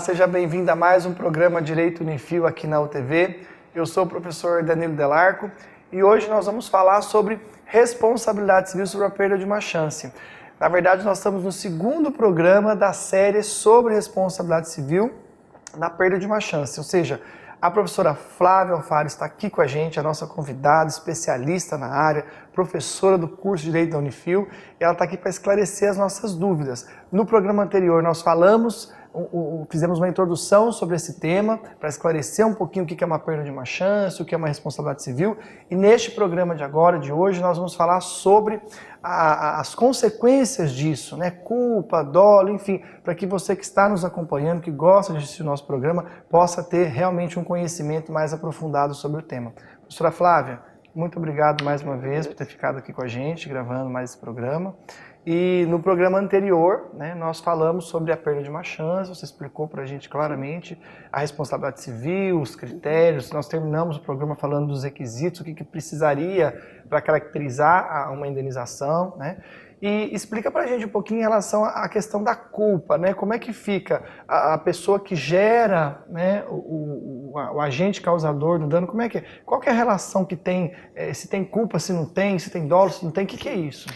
seja bem-vindo a mais um programa Direito Unifil aqui na UTV. Eu sou o professor Danilo Delarco e hoje nós vamos falar sobre responsabilidade civil sobre a perda de uma chance. Na verdade, nós estamos no segundo programa da série sobre responsabilidade civil na perda de uma chance, ou seja, a professora Flávia Alfaro está aqui com a gente, a nossa convidada, especialista na área, professora do curso de Direito da Unifil, e ela está aqui para esclarecer as nossas dúvidas. No programa anterior nós fizemos uma introdução sobre esse tema, para esclarecer um pouquinho o que é uma perda de uma chance, o que é uma responsabilidade civil, e neste programa de hoje, nós vamos falar sobre as consequências disso, né? Culpa, dolo, enfim, para que você que está nos acompanhando, que gosta de assistir o nosso programa, possa ter realmente um conhecimento mais aprofundado sobre o tema. Professora Flávia, muito obrigado mais uma vez por ter ficado aqui com a gente, gravando mais esse programa. E no programa anterior, né, nós falamos sobre a perda de uma chance, você explicou para a gente claramente a responsabilidade civil, os critérios, nós terminamos o programa falando dos requisitos, o que precisaria para caracterizar uma indenização, né? E explica para a gente um pouquinho em relação à questão da culpa, né? Como é que fica a pessoa que gera, né, o agente causador do dano, qual que é a relação que tem, se tem culpa, se não tem, se tem dolo, se não tem, o que é isso?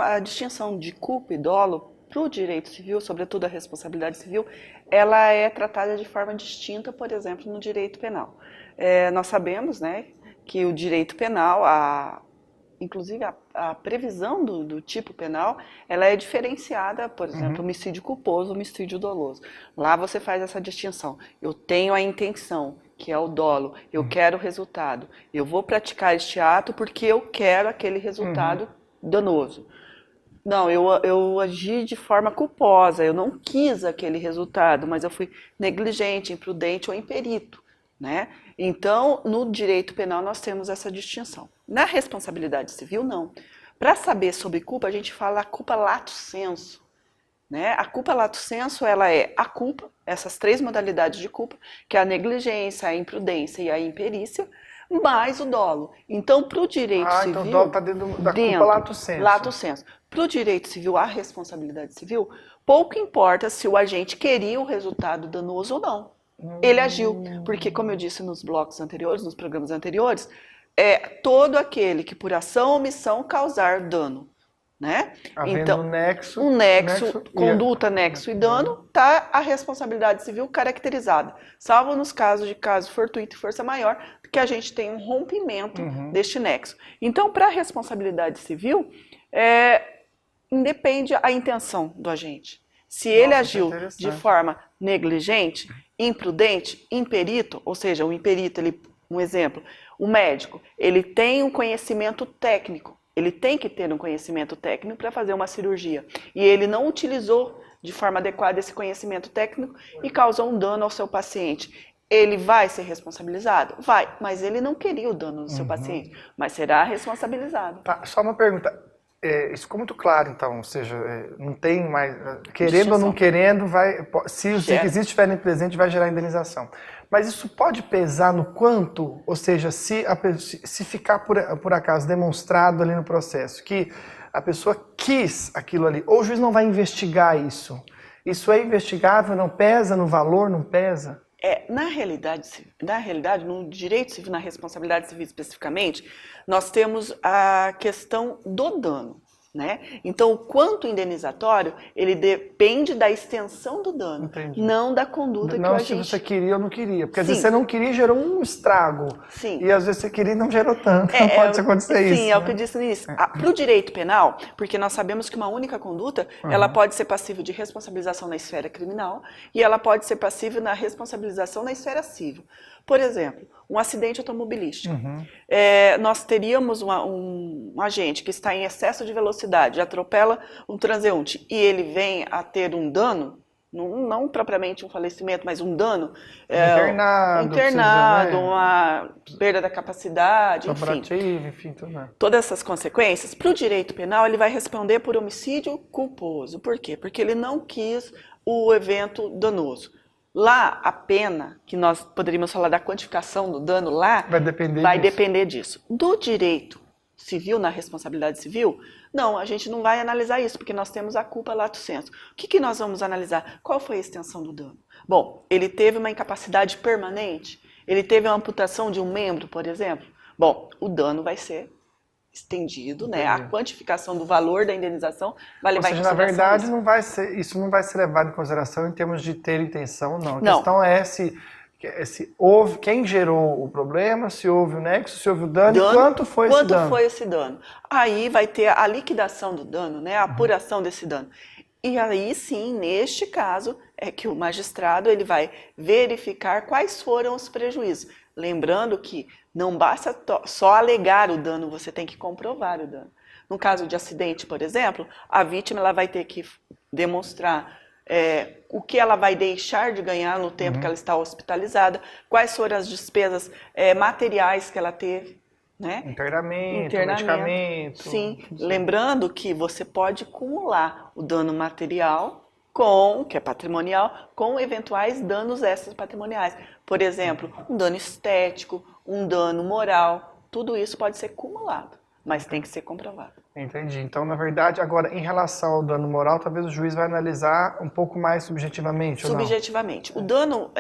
A distinção de culpa e dolo para o direito civil, sobretudo a responsabilidade civil, ela é tratada de forma distinta, por exemplo, no direito penal. Nós sabemos, né, que o direito penal, inclusive a previsão do tipo penal, ela é diferenciada, por exemplo, homicídio culposo, homicídio doloso. Lá você faz essa distinção. Eu tenho a intenção, que é o dolo, eu quero o resultado. Eu vou praticar este ato porque eu quero aquele resultado danoso. Não, eu agi de forma culposa, eu não quis aquele resultado, mas eu fui negligente, imprudente ou imperito, né? Então, no direito penal nós temos essa distinção. Na responsabilidade civil, não. Para saber sobre culpa, a gente fala a culpa lato sensu, né? A culpa lato sensu, ela é a culpa, essas três modalidades de culpa, que é a negligência, a imprudência e a imperícia, mais o dolo. Então, para o direito civil... então o dolo está dentro da culpa lato sensu. Lato sensu. Para o direito civil, a responsabilidade civil, pouco importa se o agente queria o resultado danoso ou não. Ele agiu, porque, como eu disse nos blocos anteriores, nos programas anteriores, todo aquele que por ação ou omissão causar dano, né? Havendo então, um nexo, conduta, nexo e dano, está a responsabilidade civil caracterizada, salvo nos casos de caso fortuito e força maior, que a gente tem um rompimento deste nexo. Então, para a responsabilidade civil, independe a intenção do agente. Se ele agiu de forma negligente, imprudente, imperito, ou seja, o imperito, um exemplo, o médico, ele tem um conhecimento técnico, ele tem que ter um conhecimento técnico para fazer uma cirurgia. E ele não utilizou de forma adequada esse conhecimento técnico e causou um dano ao seu paciente. Ele vai ser responsabilizado? Vai, mas ele não queria o dano do seu paciente, mas será responsabilizado. Tá, só uma pergunta. Isso ficou muito claro, então, ou seja, não tem mais, querendo ou não querendo, se os requisitos estiverem presentes, vai gerar indenização. Mas isso pode pesar no quanto, ou seja, se ficar por acaso demonstrado ali no processo que a pessoa quis aquilo ali, ou o juiz não vai investigar isso. Isso é investigável, não pesa no valor, não pesa? Na realidade, no direito civil, na responsabilidade civil especificamente, nós temos a questão do dano, né? Então, o quanto indenizatório, ele depende da extensão do dano, Entendi. Não da conduta que o agente... Não se você queria ou não queria, porque às vezes você não queria e gerou um estrago, e às vezes você queria e não gerou tanto, não pode acontecer isso. Sim, é o que eu disse no início. Para o direito penal, porque nós sabemos que uma única conduta, ela pode ser passível de responsabilização na esfera criminal e ela pode ser passível na responsabilização na esfera civil. Por exemplo, um acidente automobilístico. Nós teríamos um agente que está em excesso de velocidade, atropela um transeunte e ele vem a ter um dano, não propriamente um falecimento, mas um dano, internado, uma perda da capacidade, enfim, todas essas consequências, para o direito penal ele vai responder por homicídio culposo. Por quê? Porque ele não quis o evento danoso. Lá, a pena, que nós poderíamos falar da quantificação do dano lá, vai depender disso. Do direito civil, na responsabilidade civil? Não, a gente não vai analisar isso, porque nós temos a culpa lato sensu. O que nós vamos analisar? Qual foi a extensão do dano? Bom, ele teve uma incapacidade permanente? Ele teve uma amputação de um membro, por exemplo? Bom, o dano vai ser estendido, né? A quantificação do valor da indenização vai levar em consideração. Na verdade, isso não vai ser levado em consideração em termos de ter intenção, não. A Não. questão é se houve, quem gerou o problema, se houve o nexo, se houve o dano e quanto foi esse dano. Quanto foi esse dano? Aí vai ter a liquidação do dano, né? A apuração desse dano. E aí sim, neste caso, é que o magistrado ele vai verificar quais foram os prejuízos. Lembrando que não basta só alegar o dano, você tem que comprovar o dano. No caso de acidente, por exemplo, a vítima ela vai ter que demonstrar o que ela vai deixar de ganhar no tempo que ela está hospitalizada, quais foram as despesas materiais que ela teve, né? Internamento, medicamento. Sim, lembrando que você pode acumular o dano material que é patrimonial, com eventuais danos extras patrimoniais. Por exemplo, um dano estético, um dano moral, tudo isso pode ser acumulado, mas tem que ser comprovado. Entendi. Então, na verdade, agora, em relação ao dano moral, talvez o juiz vai analisar um pouco mais subjetivamente, ou não? Subjetivamente. O dano,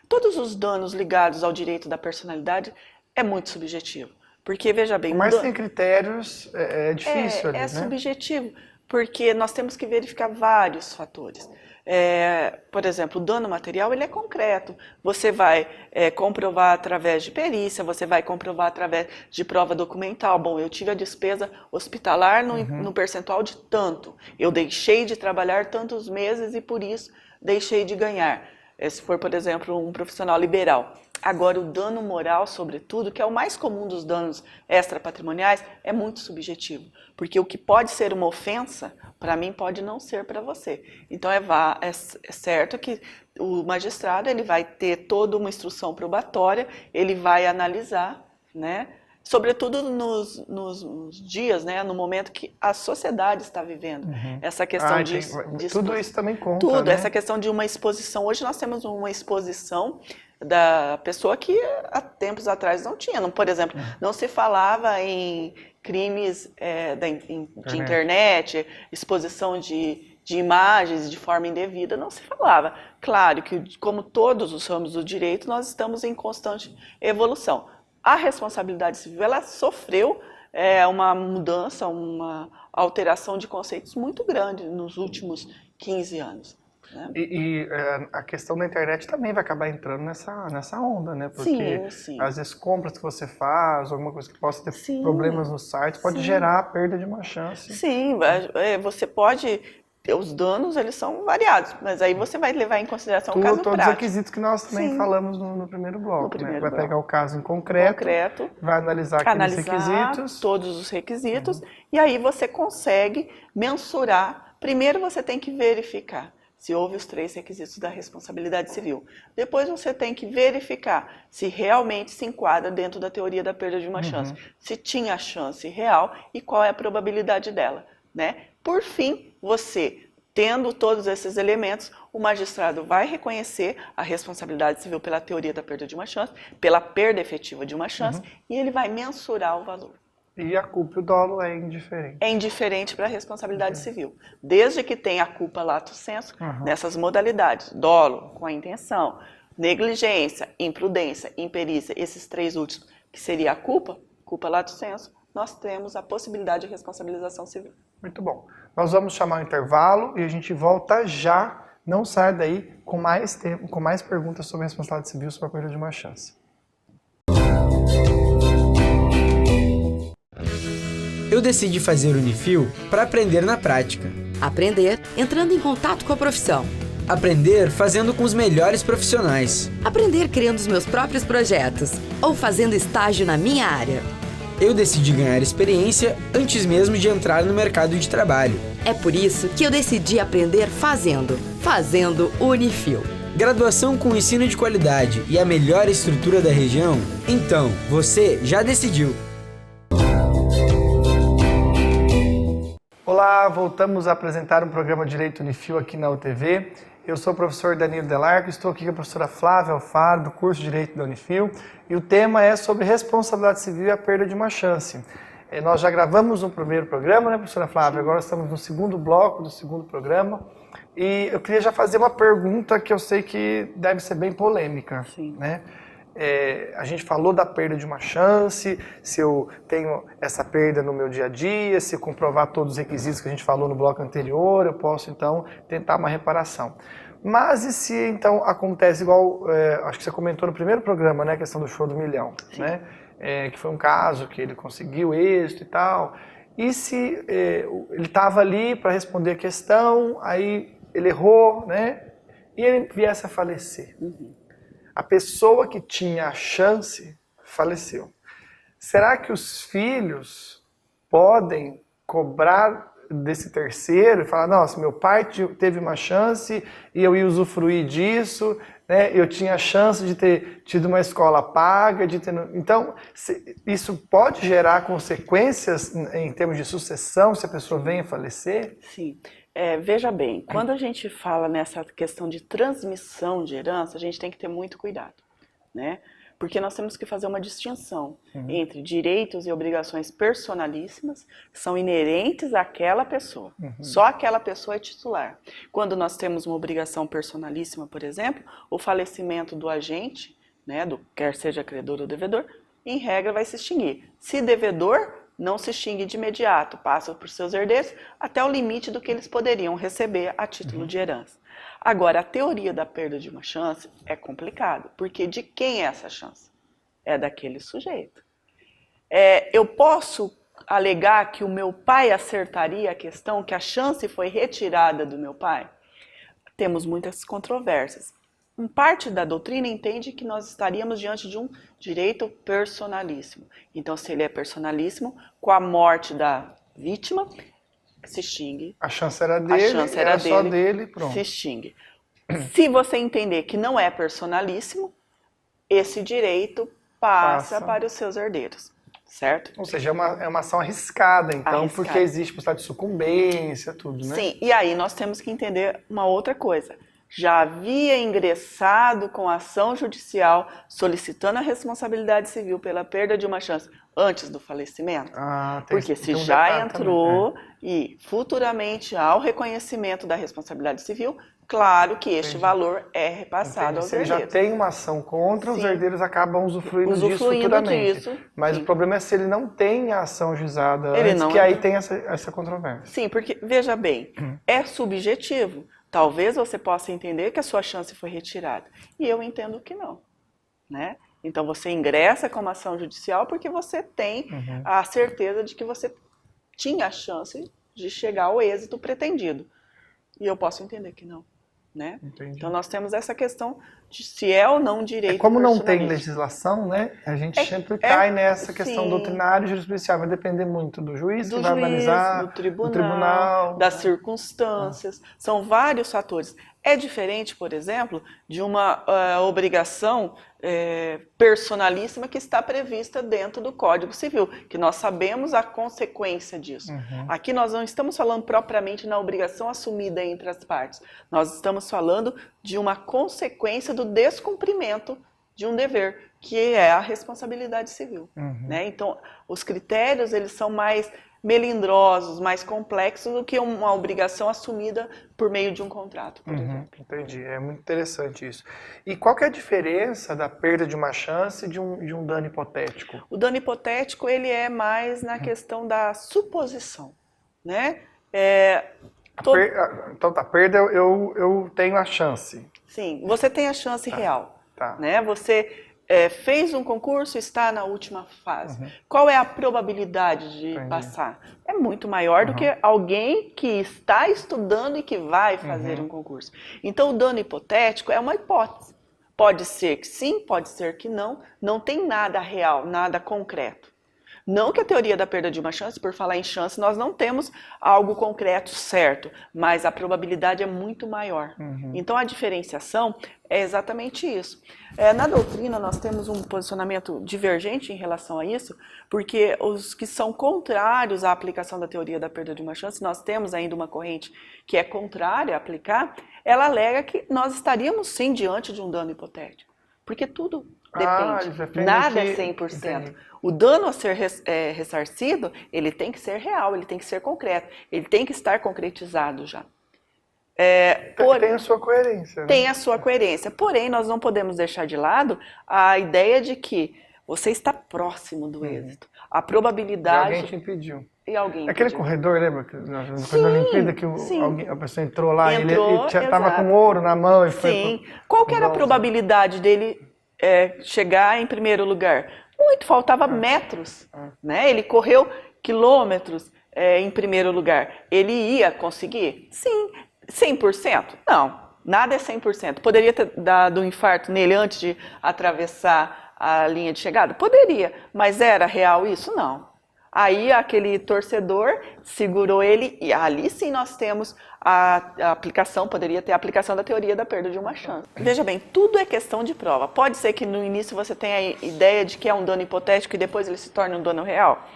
todos os danos ligados ao direito da personalidade é muito subjetivo. Porque, veja bem... Mas sem critérios, é difícil ali, né? É subjetivo, porque nós temos que verificar vários fatores. Por exemplo, o dano material ele é concreto. Você vai comprovar através de perícia, você vai comprovar através de prova documental. Bom, eu tive a despesa hospitalar no percentual de tanto. Eu deixei de trabalhar tantos meses e por isso deixei de ganhar. Se for, por exemplo, um profissional liberal. Agora, o dano moral, sobretudo, que é o mais comum dos danos extrapatrimoniais, é muito subjetivo. Porque o que pode ser uma ofensa, para mim, pode não ser para você. Então, é certo que o magistrado ele vai ter toda uma instrução probatória, ele vai analisar, né? Sobretudo nos dias, né, no momento que a sociedade está vivendo. Essa questão de tudo isso também conta, tudo, né? Essa questão de uma exposição. Hoje nós temos uma exposição da pessoa que há tempos atrás não tinha. Por exemplo, não se falava em crimes de internet, exposição de imagens de forma indevida, não se falava. Claro que, como todos os ramos do direito, nós estamos em constante evolução. A responsabilidade civil, ela sofreu uma mudança, uma alteração de conceitos muito grande nos últimos 15 anos. Né? E a questão da internet também vai acabar entrando nessa onda, né? Porque sim. às vezes compras que você faz, alguma coisa que possa ter problemas no site, pode gerar a perda de uma chance. Sim, você pode... Os danos, eles são variados, mas aí você vai levar em consideração o caso prático. Todos os requisitos que nós também falamos no primeiro bloco, né? Vai pegar o caso em concreto, vai analisar aqueles requisitos. Todos os requisitos, e aí você consegue mensurar. Primeiro você tem que verificar se houve os 3 requisitos da responsabilidade civil. Depois você tem que verificar se realmente se enquadra dentro da teoria da perda de uma chance. Se tinha chance real e qual é a probabilidade dela, né? Por fim, você, tendo todos esses elementos, o magistrado vai reconhecer a responsabilidade civil pela teoria da perda de uma chance, pela perda efetiva de uma chance, e ele vai mensurar o valor. E a culpa e o dolo é indiferente? É indiferente para a responsabilidade civil. Desde que tenha a culpa lato sensu, nessas modalidades, dolo, com a intenção, negligência, imprudência, imperícia, esses 3 últimos, que seria a culpa lato sensu, nós temos a possibilidade de responsabilização civil. Muito bom. Nós vamos chamar o intervalo e a gente volta já. Não saia daí com mais tempo, com mais perguntas sobre a responsabilidade civil sobre a perda de uma chance. Eu decidi fazer Unifil para aprender na prática. Aprender entrando em contato com a profissão. Aprender fazendo com os melhores profissionais. Aprender criando os meus próprios projetos ou fazendo estágio na minha área. Eu decidi ganhar experiência antes mesmo de entrar no mercado de trabalho. É por isso que eu decidi aprender fazendo Unifil. Graduação com ensino de qualidade e a melhor estrutura da região? Então, você já decidiu. Olá, voltamos a apresentar um programa Direito Unifil aqui na UTV. Eu sou o professor Danilo Delarco, estou aqui com a professora Flávia Alfaro, do curso de Direito da Unifil, e o tema é sobre responsabilidade civil e a perda de uma chance. Nós já gravamos um primeiro programa, né, professora Flávia? Agora estamos no segundo bloco do segundo programa. E eu queria já fazer uma pergunta que eu sei que deve ser bem polêmica. Sim. Né? A gente falou da perda de uma chance, se eu tenho essa perda no meu dia a dia, se eu comprovar todos os requisitos que a gente falou no bloco anterior, eu posso então tentar uma reparação. Mas e se então acontece igual, acho que você comentou no primeiro programa, né, a questão do show do milhão, né? Que foi um caso que ele conseguiu êxito e tal. E se ele estava ali para responder a questão, aí ele errou, né? E ele viesse a falecer. A pessoa que tinha a chance faleceu. Será que os filhos podem cobrar desse terceiro e falar, nossa, meu pai teve uma chance e eu ia usufruir disso, né? Eu tinha a chance de ter tido uma escola paga, de ter... Então, isso pode gerar consequências em termos de sucessão se a pessoa venha a falecer? Sim. Veja bem, quando a gente fala nessa questão de transmissão de herança, a gente tem que ter muito cuidado, né? Porque nós temos que fazer uma distinção entre direitos e obrigações personalíssimas, que são inerentes àquela pessoa. Só aquela pessoa é titular. Quando nós temos uma obrigação personalíssima, por exemplo, o falecimento do agente, né, quer seja credor ou devedor, em regra vai se extinguir. Se devedor, não se extingue de imediato, passa para os seus herdeiros até o limite do que eles poderiam receber a título de herança. Agora, a teoria da perda de uma chance é complicada, porque de quem é essa chance? É daquele sujeito. Eu posso alegar que o meu pai acertaria a questão, que a chance foi retirada do meu pai? Temos muitas controvérsias. Parte da doutrina entende que nós estaríamos diante de um direito personalíssimo. Então, se ele é personalíssimo, com a morte da vítima, se extingue. A chance era dele, só dele, pronto. Se extingue. Se você entender que não é personalíssimo, esse direito passa para os seus herdeiros, certo? Ou seja, é uma ação arriscada, então, porque existe possibilidade de sucumbência, tudo, né? Sim, e aí nós temos que entender uma outra coisa. Já havia ingressado com ação judicial solicitando a responsabilidade civil pela perda de uma chance antes do falecimento? Porque se já entrou e futuramente há o reconhecimento da responsabilidade civil, claro que este valor é repassado aos herdeiros. Se ele já tem uma ação contra, os herdeiros acabam usufruindo disso futuramente. Mas o problema é se ele não tem a ação juizada antes, que aí tem essa controvérsia. Sim, porque, veja bem, é subjetivo. Talvez você possa entender que a sua chance foi retirada. E eu entendo que não, né? Então você ingressa com uma ação judicial porque você tem a certeza de que você tinha a chance de chegar ao êxito pretendido. E eu posso entender que não, né? Entendi. Então nós temos essa questão de se é ou não direito como não tem legislação, né? A gente sempre cai nessa questão doutrinária e jurisprudencial. Vai depender muito do juiz que vai analisar, do tribunal, das circunstâncias. São vários fatores. É diferente, por exemplo, de uma obrigação personalíssima que está prevista dentro do Código Civil, que nós sabemos a consequência disso. Aqui nós não estamos falando propriamente na obrigação assumida entre as partes. Nós estamos falando de uma consequência do descumprimento de um dever, que é a responsabilidade civil. Né? Então, os critérios eles são mais melindrosos, mais complexos do que uma obrigação assumida por meio de um contrato, por exemplo. Entendi, é muito interessante isso. E qual que é a diferença da perda de uma chance de um dano hipotético? O dano hipotético ele é mais na questão da suposição, né? Então tá, perda eu tenho a chance. Sim, você tem a chance real, né? Você fez um concurso, está na última fase. Qual é a probabilidade de passar? É muito maior do que alguém que está estudando e que vai fazer um concurso. Então, o dano hipotético é uma hipótese. Pode ser que sim, pode ser que não. Não tem nada real, nada concreto. Não que a teoria da perda de uma chance, por falar em chance, nós não temos algo concreto certo, mas a probabilidade é muito maior. Então a diferenciação é exatamente isso. Na doutrina nós temos um posicionamento divergente em relação a isso, porque os que são contrários à aplicação da teoria da perda de uma chance, nós temos ainda uma corrente que é contrária a aplicar, ela alega que nós estaríamos sim diante de um dano hipotético. Porque tudo eles depende. defendem Nada é que- 100%. entendi. O dano a ser ressarcido, ele tem que ser real, ele tem que ser concreto, ele tem que estar concretizado já. Tem a sua coerência, né? Tem a sua coerência. Porém, nós não podemos deixar de lado a ideia de que você está próximo do êxito. A E probabilidade... alguém te impediu. E alguém Aquele impediu. corredor, lembra? No Sim, corredor da Olimpíada que sim. a pessoa entrou lá e Entrou, ele já estava exato. com ouro na mão e foi Sim. Qual que era a bronze. probabilidade dele chegar em primeiro lugar? Muito, faltava metros. Né? Ele correu quilômetros em primeiro lugar. Ele ia conseguir? Sim. 100%? Não. Nada é 100%. Poderia ter dado um infarto nele antes de atravessar a linha de chegada? Poderia. Mas era real isso? Não. Aí aquele torcedor segurou ele e ali sim nós temos a aplicação, poderia ter a aplicação da teoria da perda de uma chance. Veja bem, tudo é questão de prova. Pode ser que no início você tenha a ideia de que é um dano hipotético e depois ele se torne um dano real.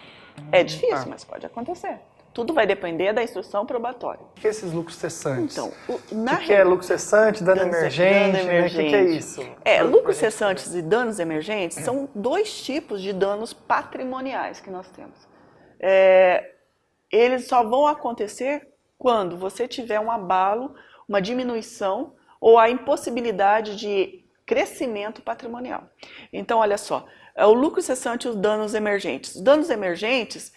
É difícil, mas pode acontecer. Tudo vai depender da instrução probatória. O que é esses lucros cessantes? Então, O que é lucro cessante, dano emergente, né? O que é isso? Lucros cessantes e danos emergentes são dois tipos de danos patrimoniais que nós temos. Eles só vão acontecer quando você tiver um abalo, uma diminuição ou a impossibilidade de crescimento patrimonial. Então, olha só, o lucro cessante e os danos emergentes. Os danos emergentes,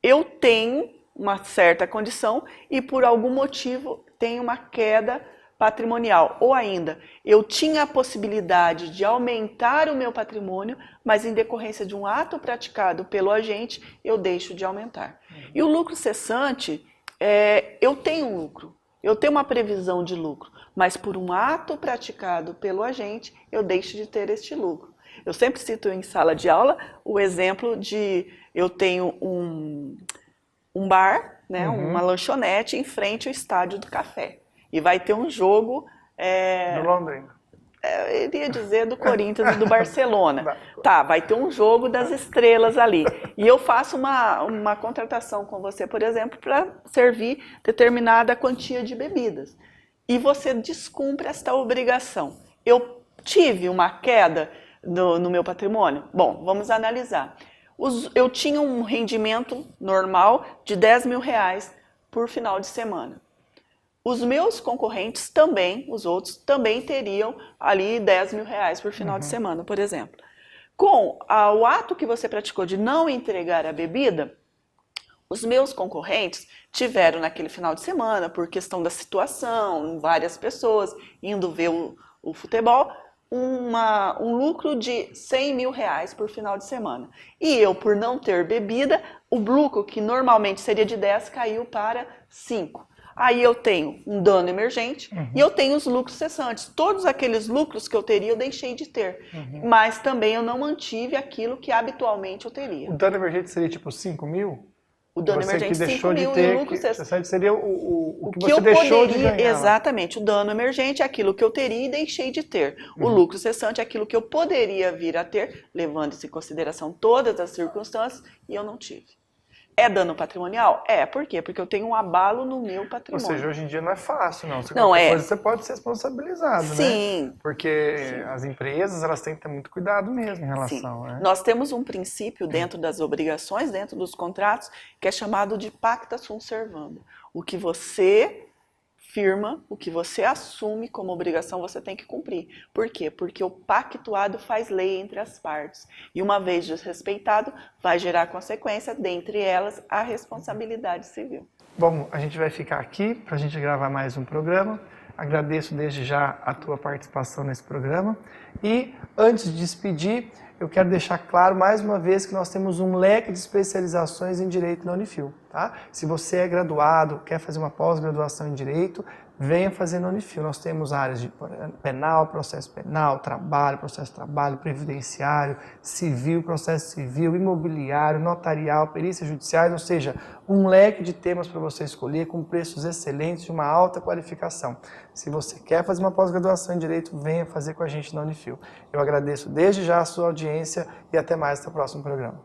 eu tenho uma certa condição e por algum motivo tenho uma queda patrimonial. Ou ainda, eu tinha a possibilidade de aumentar o meu patrimônio, mas em decorrência de um ato praticado pelo agente, eu deixo de aumentar. E o lucro cessante, eu tenho um lucro, eu tenho uma previsão de lucro, mas por um ato praticado pelo agente, eu deixo de ter este lucro. Eu sempre cito em sala de aula o exemplo de eu tenho um bar, né, uma lanchonete em frente ao estádio do café. E vai ter um jogo... Do Londrina. Eu iria dizer do Corinthians e do Barcelona. Tá, vai ter um jogo das estrelas ali. E eu faço uma contratação com você, por exemplo, para servir determinada quantia de bebidas. E você descumpre esta obrigação. Eu tive uma queda no meu patrimônio? Bom, vamos analisar. Eu tinha um rendimento normal de R$10.000 por final de semana. Os meus concorrentes também, os outros, também teriam ali R$10.000 por final de semana, por exemplo. Com o ato que você praticou de não entregar a bebida, os meus concorrentes tiveram naquele final de semana, por questão da situação, várias pessoas indo ver o futebol, um lucro de R$100.000 por final de semana. E eu, por não ter bebida, o lucro que normalmente seria de 10 caiu para 5. Aí eu tenho um dano emergente e eu tenho os lucros cessantes. Todos aqueles lucros que eu teria, eu deixei de ter. Mas também eu não mantive aquilo que habitualmente eu teria. O dano emergente seria tipo 5 mil? O dano Você emergente que deixou 5 de mil ter, e o lucro cessante seria o que que você eu deixou poderia, de ganhar. exatamente, o dano emergente é aquilo que eu teria e deixei de ter. O lucro cessante é aquilo que eu poderia vir a ter, levando-se em consideração todas as circunstâncias, e eu não tive. É dano patrimonial? Por quê? Porque eu tenho um abalo no meu Ou patrimônio. seja, hoje em dia não é fácil, não. Não qualquer é. coisa você pode ser responsabilizado, né? Sim. Porque as empresas, elas têm que ter muito cuidado mesmo em relação, né? Nós temos um princípio dentro das obrigações, dentro dos contratos, que é chamado de pacta sunt servanda. O que você firma, o que você assume como obrigação, você tem que cumprir. Por quê? Porque o pactuado faz lei entre as partes. E uma vez desrespeitado, vai gerar consequência, dentre elas, a responsabilidade civil. Bom, a gente vai ficar aqui para a gente gravar mais um programa. Agradeço desde já a tua participação nesse programa. E antes de despedir, eu quero deixar claro mais uma vez que nós temos um leque de especializações em Direito na Unifil. Tá? Se você é graduado, quer fazer uma pós-graduação em Direito, venha fazer na Unifil. Nós temos áreas de penal, processo penal, processo de trabalho, previdenciário, civil, processo civil, imobiliário, notarial, perícias judiciais, ou seja, um leque de temas para você escolher com preços excelentes de uma alta qualificação. Se você quer fazer uma pós-graduação em Direito, venha fazer com a gente na Unifil. Eu agradeço desde já a sua audiência e até mais no próximo programa.